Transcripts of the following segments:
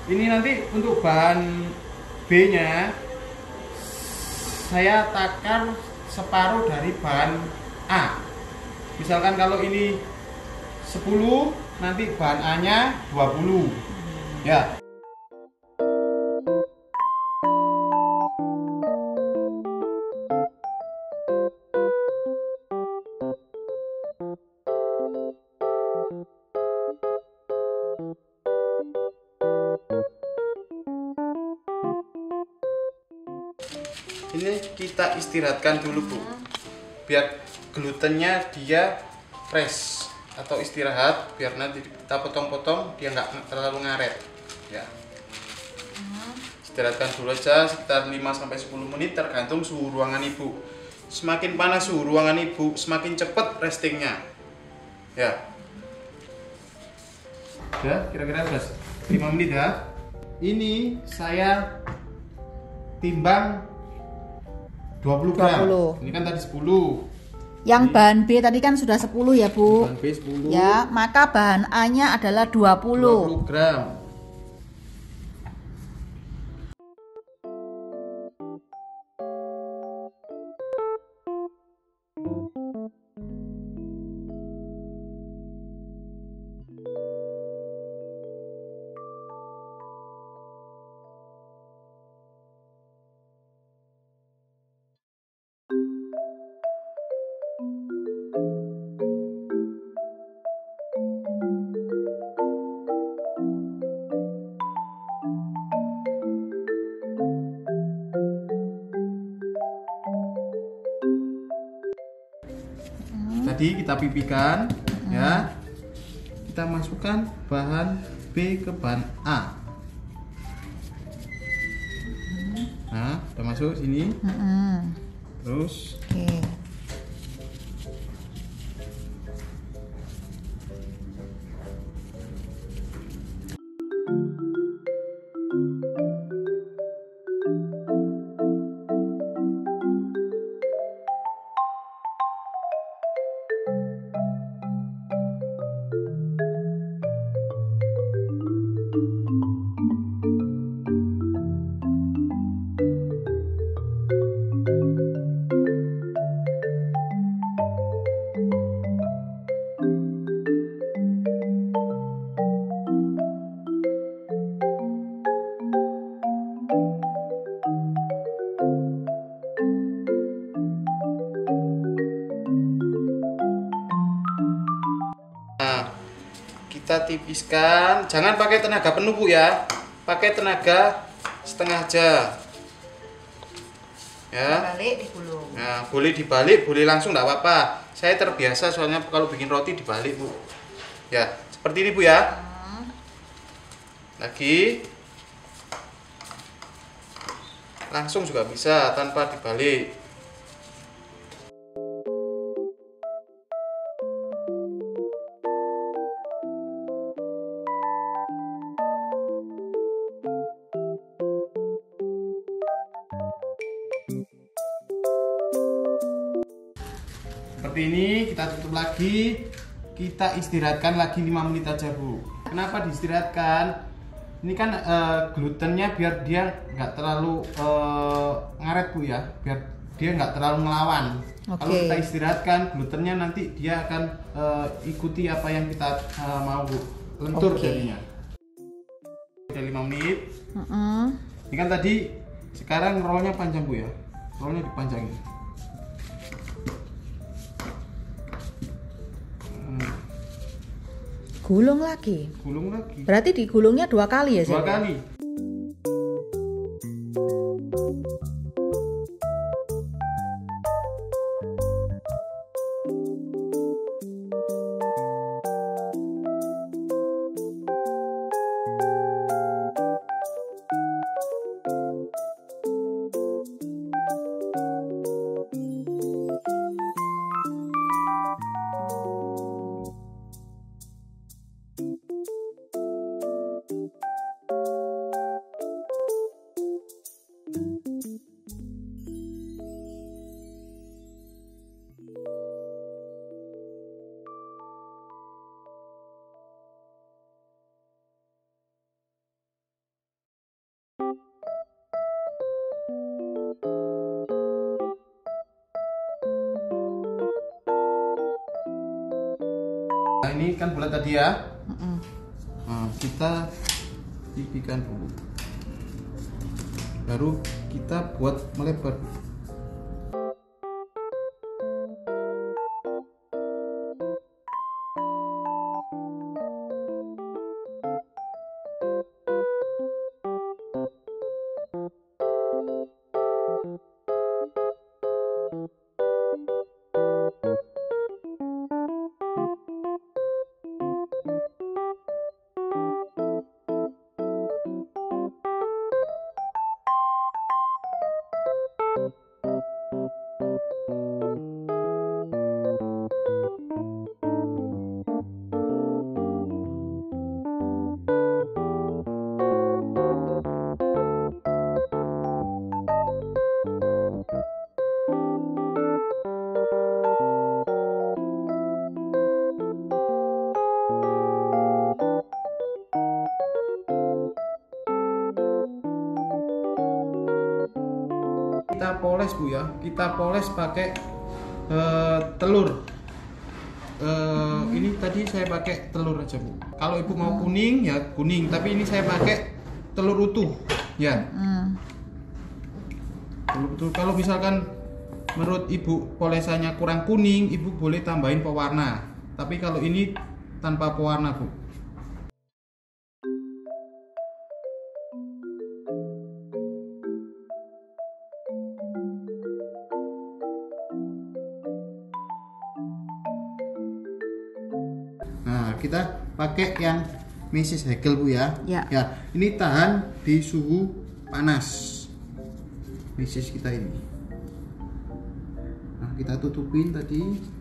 Ini nanti untuk bahan B-nya saya takar separuh dari bahan A. Misalkan kalau ini 10, nanti bahan A-nya 20. Ya. Ini kita istirahatkan dulu, Bu, biar glutennya dia fresh atau istirahat, biar nanti kita potong-potong dia nggak terlalu ngaret ya. Istirahatkan dulu aja sekitar 5-10 menit tergantung suhu ruangan Ibu. Semakin panas suhu ruangan Ibu, semakin cepat restingnya ya. Udah kira-kira 5 menit ya. Ini saya timbang 20 gram. 20. Ini kan tadi 10. Yang ini, bahan B tadi kan sudah 10 ya, Bu. Bahan B 10. Ya, maka bahan A-nya adalah 20. 20 gram. Tadi kita pipihkan ya. Kita masukkan bahan B ke bahan A. Nah, udah masuk sini. Terus kita tipiskan, jangan pakai tenaga penuh, Bu ya, pakai tenaga setengah aja ya. Dibalik, digulung. Nah, boleh dibalik, boleh langsung, nggak apa-apa. Saya terbiasa soalnya kalau bikin roti dibalik, Bu. Ya, seperti ini Bu ya. Lagi. Langsung juga bisa tanpa dibalik. Seperti ini, kita tutup lagi. Kita istirahatkan lagi 5 menit aja Bu. Kenapa diistirahatkan? Ini kan glutennya biar dia nggak terlalu ngaret Bu ya, biar dia nggak terlalu ngelawan. Kalau kita istirahatkan glutennya, nanti dia akan ikuti apa yang kita mau Bu. Lentur jadinya. Udah 5 menit. Ini kan tadi, sekarang rollnya panjang Bu ya, rollnya dipanjangin. Gulung lagi. Gulung lagi. Berarti digulungnya 2 kali ya, 2 kali. Nah, ini kan bulat tadi ya. Nah, kita pipikan dulu. Baru kita buat melebar. Kita poles Bu ya, kita poles pakai telur. Ini tadi saya pakai telur aja Bu. Kalau Ibu mau kuning ya kuning, tapi ini saya pakai telur utuh ya. Telur utuh. Kalau misalkan menurut Ibu polesannya kurang kuning, Ibu boleh tambahin pewarna. Tapi kalau ini tanpa pewarna Bu. Nah, kita pakai yang Mrs. Hegel Bu ya. Ya. Ya, ini tahan di suhu panas. Mrs. kita ini. Nah, kita tutupin tadi.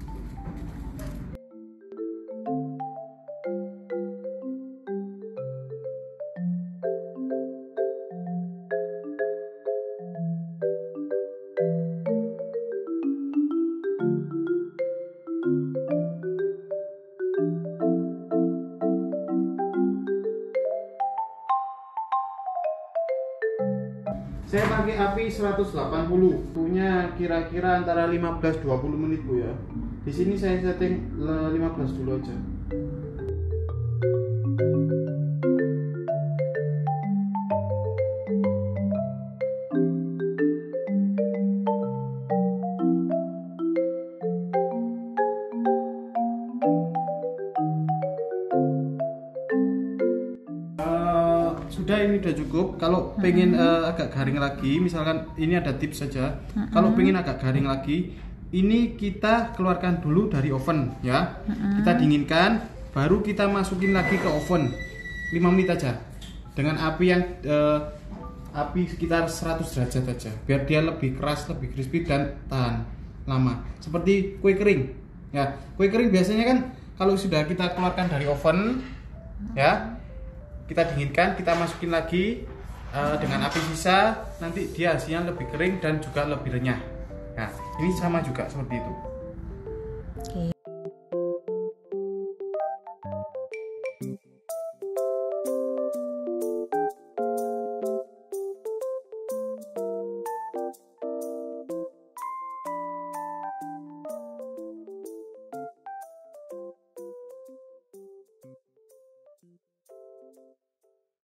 Saya pakai api 180, punya kira-kira antara 15-20 menit Bu ya. Di sini saya setting 15 dulu aja. Sudah, ini udah cukup. Kalau pengen agak garing lagi, misalkan ini ada tips saja. Kalau pengen agak garing lagi, ini kita keluarkan dulu dari oven ya. Kita dinginkan, baru kita masukin lagi ke oven 5 menit aja dengan api yang api sekitar 100 derajat aja, biar dia lebih keras, lebih crispy dan tahan lama. Seperti kue kering. Ya, kue kering biasanya kan kalau sudah kita keluarkan dari oven, ya, kita dinginkan, kita masukin lagi dengan api sisa, nanti dia hasilnya lebih kering dan juga lebih renyah. Nah, ini sama juga seperti itu. Oke.